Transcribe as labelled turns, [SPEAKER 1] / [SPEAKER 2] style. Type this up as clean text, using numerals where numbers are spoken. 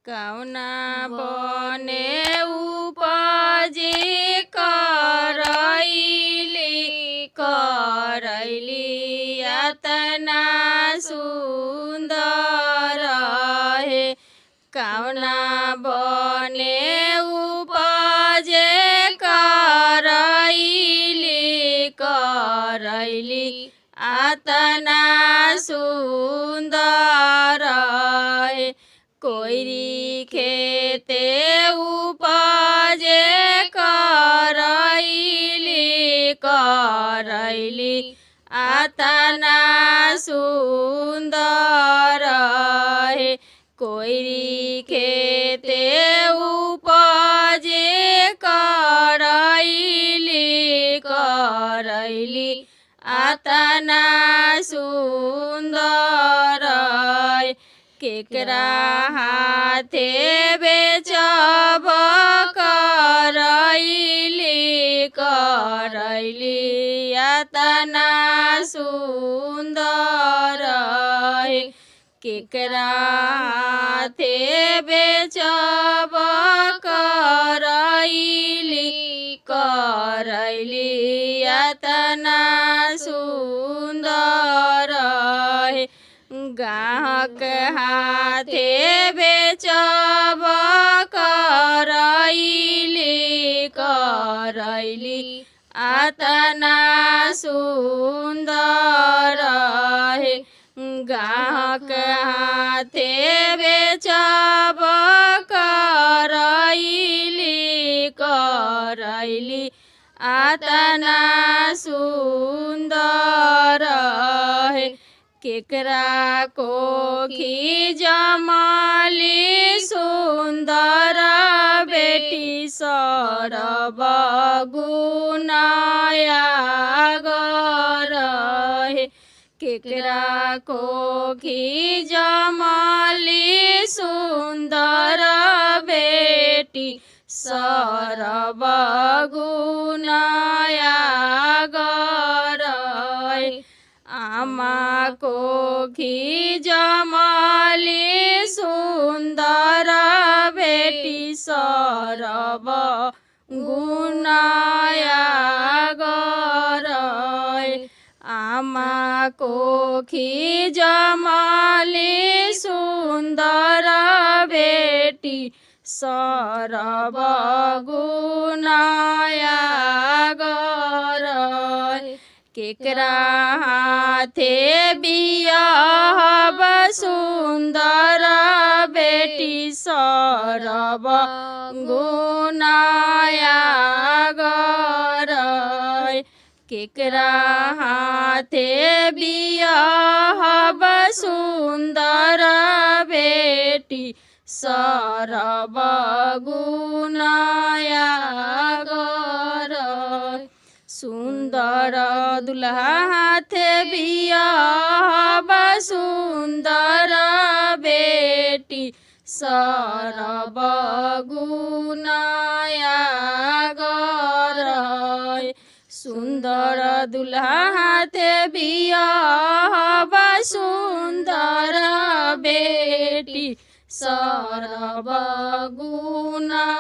[SPEAKER 1] कौना बने उपजे करैली यातना सुंदर हे। कौना बने उपजे करैली आतना सुंदर हे। कोइरी खेते उपजे करैली आतना सुंदर हे। कोइरी खेते उपजे करैली आतना सुंदर हे। केकरा हाथे बेचब करैली यातना सुंदर हे। केकरा हाथे बेचब करैली यातना सुंदर हे। गाहक हाथे बेचब करैली आतना सुंदर हे। गाहक हाथे बेचब करैली आतना सुंदर हे। केकरा कोखी जमाली सुंदर बेटी सरब गुनायागर हे। केकरा कोखी जमाली सुंदर बेटी सरब गुनायागर हे। आमा कोखी जमाली सुंदर बेटी सरब गुनायागर हे। आमा कोखी जमाली सुंदर बेटी सरब गुनायागर हे। केकरा हाथे बियाहब सुंदर बेटी सरब गुनायागर हे। केकरा हाथे बियाहब सुंदर बेटी सरब गुनायागर हे। सुंदर दुल्हा हाथे बियाहब सुंदर बेटी सरब गुनायागर हे। सुंदर दुल्हा हाथे बियाहब सुंदर बेटी सरब गुनायागर।